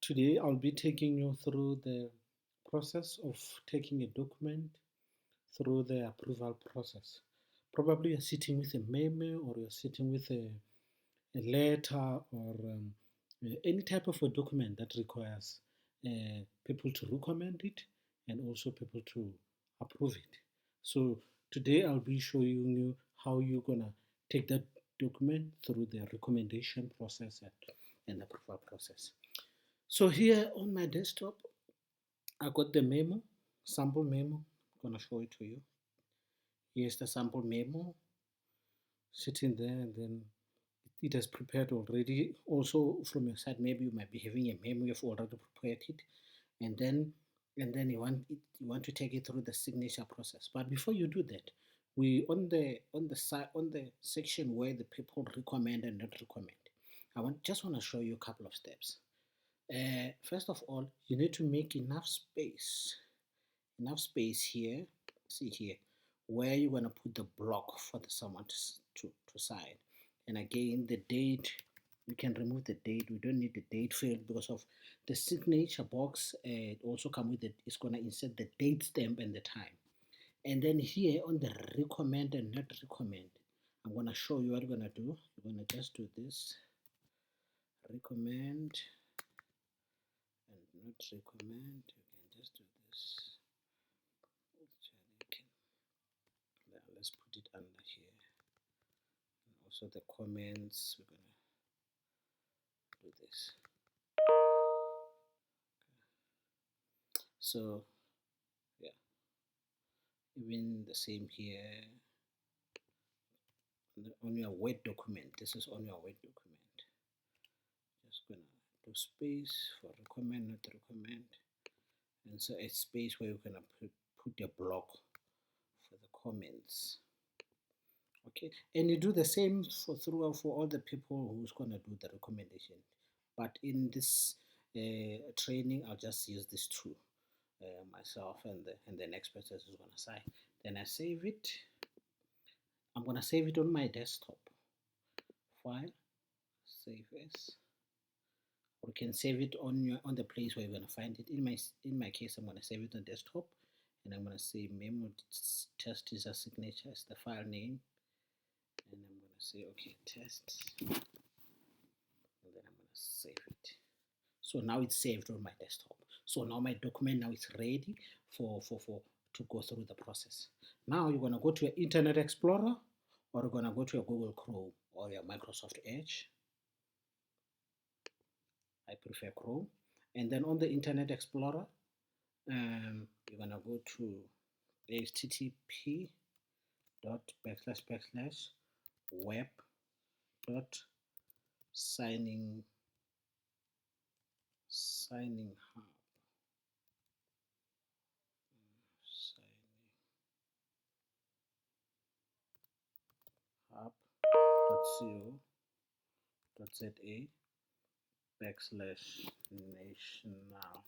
Today I'll be taking you through the process of taking a document through the approval process. Probably you're sitting with a memo or you're sitting with a letter or any type of a document that requires people to recommend it and also people to approve it. So today I'll be showing you how you're gonna take that document through the recommendation process and approval process. So here on my desktop, I got the memo, sample memo. I'm gonna show it to you. Here's the sample memo sitting there, and then it has prepared already. Also from your side, maybe you might be having a memo, you've already prepared it, and then you want to take it through the signature process. But before you do that, we on the side on the section where the people recommend and not recommend. I just want to show you a couple of steps. First of all, you need to make enough space here. See here, where you're gonna put the block for someone to sign. And again, the date, we can remove the date. We don't need the date field because of the signature box. It also come with it. It's gonna insert the date stamp and the time. And then here on the recommend and not recommend, I'm gonna show you what you're gonna do. You're gonna just do this, recommend and not recommend. You can just do this. Let's put it under here. And also the comments, we're gonna do this. So yeah, even the same here on your Word document. This is on your Word document. Just gonna do space for recommend, not recommend, and so a space where you're gonna put a block for the comments. Okay, and you do the same for all the people who's gonna do the recommendation. But in this training, I'll just use these two, myself and the next person who's gonna sign. Then I save it. I'm gonna save it on my desktop. File, save as. Or you can save it on the place where you're gonna find it. In my case, I'm gonna save it on desktop, and I'm gonna say memo test is a signature as the file name, and I'm gonna say okay test, and then I'm gonna save it. So now it's saved on my desktop. So now my document now is ready for to go through the process. Now you're gonna go to your Internet Explorer, or you're gonna go to your Google Chrome or your Microsoft Edge. I prefer Chrome. And then on the Internet Explorer, you're gonna go to http dot backslash backslash web dot signing hub hub.co.za backslash national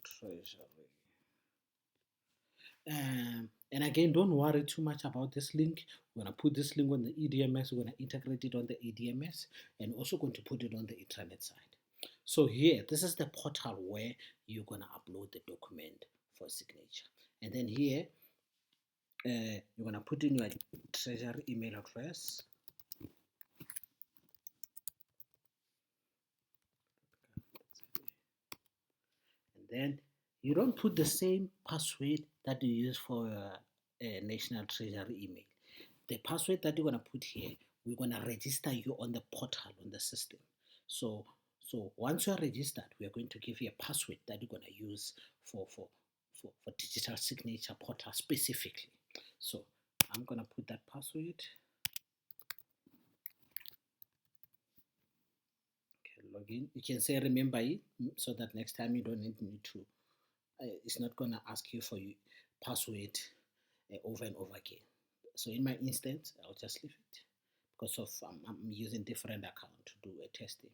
treasury. And again, don't worry too much about this link. We're going to put this link on the EDMS. We're going to integrate it on the EDMS and also going to put it on the intranet side. So here, this is the portal where you're going to upload the document for signature. And then here, you're going to put in your treasury email address. And then you don't put the same password that you use for National Treasury email. The password that you're going to put here, we're going to register you on the portal, on the system. So once you are registered, we are going to give you a password that you're going to use for digital signature portal specifically. So I'm going to put that password. Okay, log in. You can say remember it so that next time you don't need to. It's not going to ask you for your password over and over again. So in my instance, I'll just leave it because of I'm using different account to do a testing.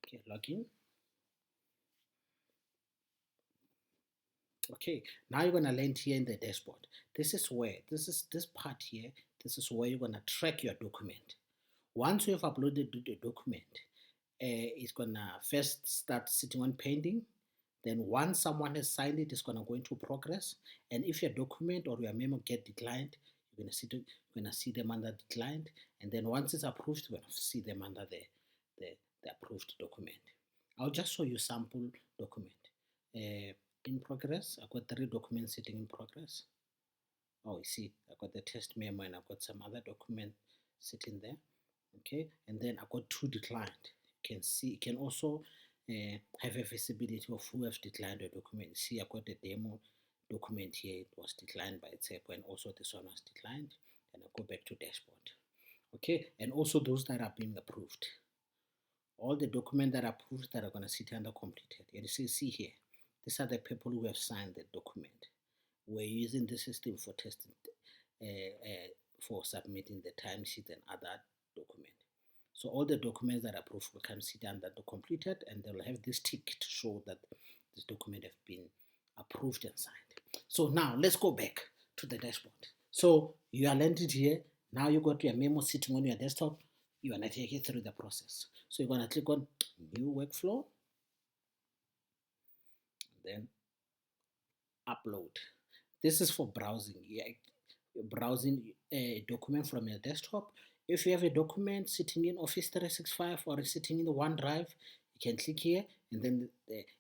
Okay, login. Okay, now you're gonna land here in the dashboard. This is this part here. This is where you're gonna track your document. Once you have uploaded the document, it's gonna first start sitting on pending. Then once someone has signed it, it's gonna go into progress. And if your document or your memo get declined, you're gonna see them under declined. And then once it's approved, you're gonna see them under the, the approved document. I'll just show you sample document. In progress, I've got 3 documents sitting in progress. Oh, you see, I've got the test memo and I've got some other document sitting there. Okay, and then I've got 2 declined. You can see, you can also have a visibility of who have declined the document. See, I've got the demo document here. It was declined by itself, and also this one was declined. And I'll go back to dashboard. Okay, and also those that are being approved. All the documents that are approved that are going to sit under completed. And you see here, these are the people who have signed the document. We're using the system for testing, for submitting the timesheet and other document. So all the documents that are approved will come sit under the completed, and they'll have this tick to show that this document have been approved and signed. So now let's go back to the dashboard. So you are landed here. Now you got your memo sitting on your desktop. You want to take it through the process. So you're going to click on new workflow, then upload. This is for browsing. You're browsing a document from your desktop. If you have a document sitting in Office 365 or sitting in the OneDrive, you can click here, and then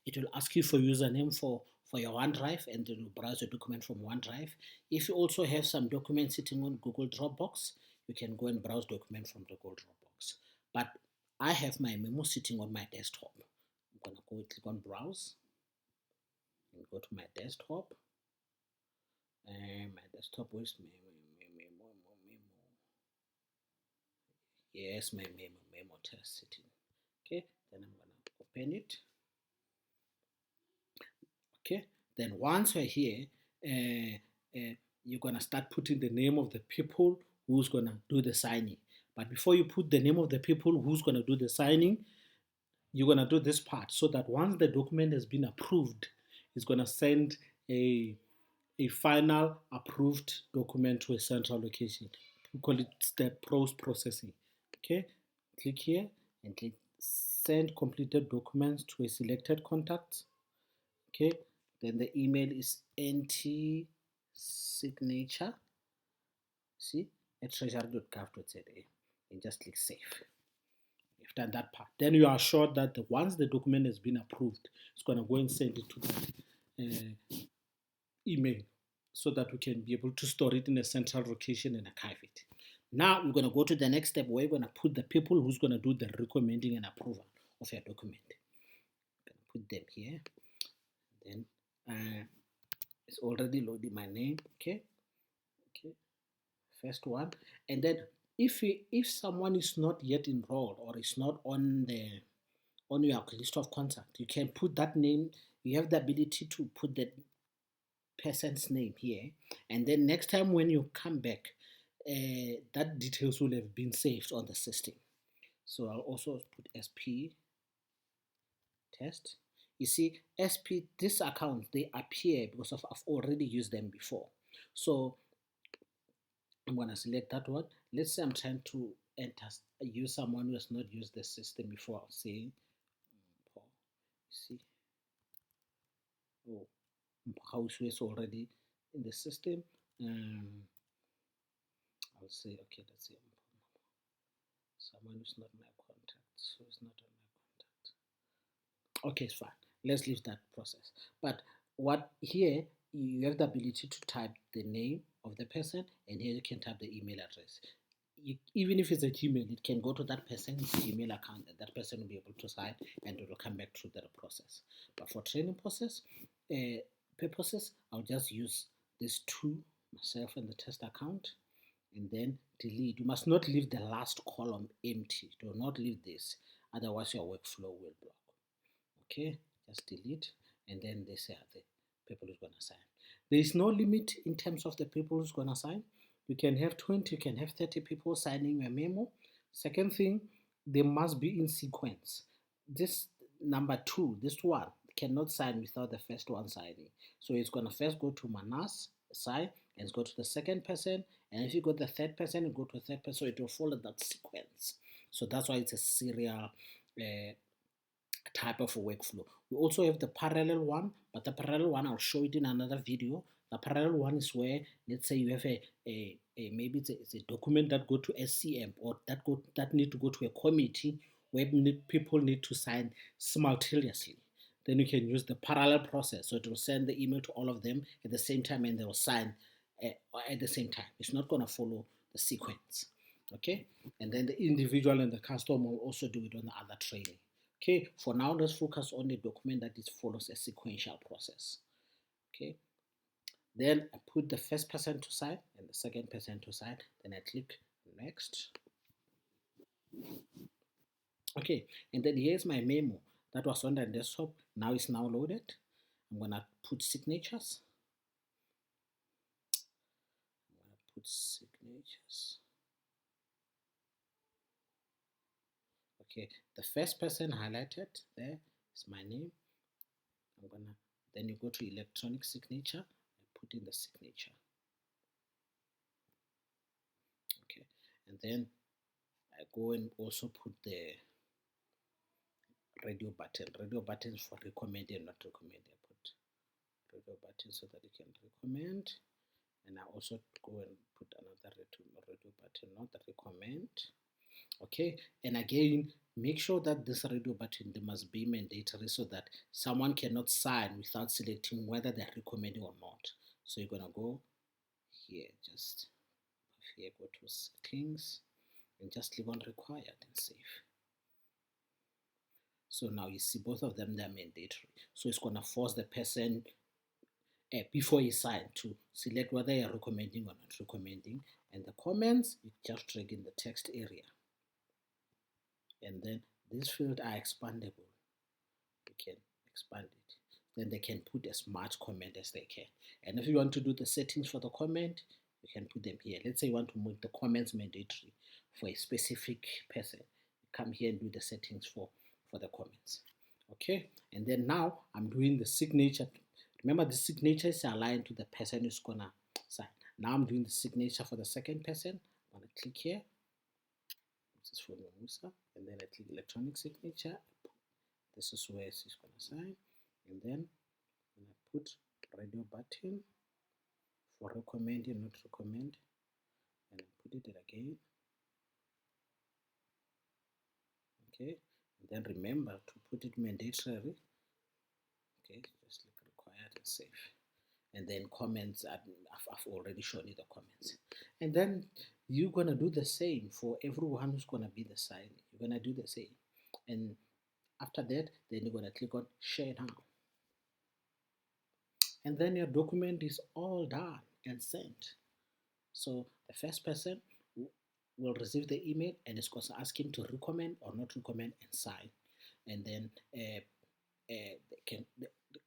it will ask you for username for your OneDrive, and it will browse your document from OneDrive. If you also have some documents sitting on Google Dropbox, you can go and browse document from the Google Dropbox. But I have my memo sitting on my desktop. I'm going to go click on browse and go to my desktop. And my desktop, where's memo? Yes, my memo test sitting. Okay, then I'm going to open it. Okay, then once we're here, you're going to start putting the name of the people who's going to do the signing. But before you put the name of the people who's going to do the signing, you're going to do this part so that once the document has been approved, it's going to send a final approved document to a central location. We call it step processing. Okay, click here and click send completed documents to a selected contact. Okay, then the email is ntsignature, see, at treasury.gov.za, and just click save. You've done that part. Then you are assured that once the document has been approved, it's going to go and send it to that email so that we can be able to store it in a central location and archive it. Now we're going to go to the next step where we're going to put the people who's going to do the recommending and approval of your document. I'm going to put them here. Then it's already loading my name. Okay, first one. And then if someone is not yet enrolled or is not on your list of contact, you can put that name. You have the ability to put the person's name here, and then next time when you come back, that details will have been saved on the system. So I'll also put SP test. You see, SP, this account, they appear because I've already used them before. So I'm going to select that one. Let's say I'm trying to use someone who has not used the system before. I'll say, see, oh, house is already in the system. I'll say, okay, let's see, someone who's not my contact, so it's not on my contact. Okay, it's fine. Let's leave that process. But what here, you have the ability to type the name of the person, and here you can type the email address. Even if it's a Gmail, it can go to that person's Gmail account, and that person will be able to sign, and it will come back through the process. But for training process purposes, I'll just use these two, myself and the test account, and then delete. You must not leave the last column empty. Do not leave this, otherwise your workflow will block. Okay, just delete, and then they say the people who's going to sign. There is no limit in terms of the people who's going to sign. You can have 20, you can have 30 people signing a memo. Second thing, they must be in sequence. This number 2, this one, cannot sign without the first one signing. So it's going to first go to Manas, sign, and it's go to the second person. And if you go to the third person, you go to the third person, so it will follow that sequence. So that's why it's a serial type of a workflow. We also have the parallel one, but the parallel one, I'll show it in another video. The parallel one is where, let's say you have a maybe it's a document that go to SCM, or that need to go to a committee where people need to sign simultaneously. Then you can use the parallel process. So it will send the email to all of them at the same time, and they will sign at the same time. It's not going to follow the sequence. Okay, and then the individual and the custom will also do it on the other training. Okay, for now, let's focus on the document that follows a sequential process. Okay, then I put the first person to side and the second person to side. Then I click next. Okay, and then here's my memo that was on the desktop. Now it's now loaded. I'm gonna put signatures. I'm gonna put signatures. Okay, the first person highlighted there is my name. I'm gonna then you go to electronic signature and put in the signature. Okay, and then I go and also put the radio button. Radio button is for recommend and not recommend. I put radio button so that you can recommend, and I also go and put another radio button, not the recommend. Okay, and again, make sure that this radio button they must be mandatory so that someone cannot sign without selecting whether they're recommending or not. So you're gonna go here, just here, go to settings, and just click on required and save. So now you see both of them, they're mandatory. So it's gonna force the person before you sign to select whether you're recommending or not recommending. And the comments, you just drag in the text area. And then these fields are expandable. You can expand it. Then they can put as much comment as they can. And if you want to do the settings for the comment, you can put them here. Let's say you want to make the comments mandatory for a specific person. You come here and do the settings for the comments. Okay, and then now I'm doing the signature. Remember, the signature is aligned to the person who's gonna sign. Now I'm doing the signature for the second person. I'm gonna click here. This is for Musa, and then I click electronic signature. This is where she's gonna sign, and then I'm gonna put radio button for recommend and not recommend, and I put it again. Okay, and then remember to put it mandatory. Okay, just click required and save. And then comments, I've already shown you the comments. And then you're gonna do the same for everyone who's gonna be the sign. You're gonna do the same. And after that, then you're gonna click on share now. And then your document is all done and sent. So the first person will receive the email, and it's going to ask him to recommend or not recommend and sign. And then they can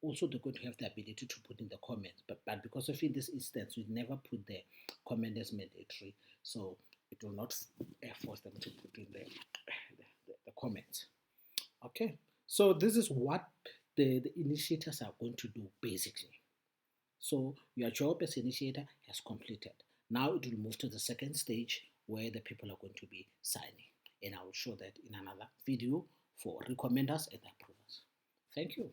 also they're going to have the ability to put in the comments, but because of in this instance we never put the comment as mandatory, so it will not force them to put in the comments. Okay, so this is what the initiators are going to do basically. So your job as initiator has completed. Now it will move to the second stage where the people are going to be signing, and I will show that in another video for recommenders and approvers. Thank you.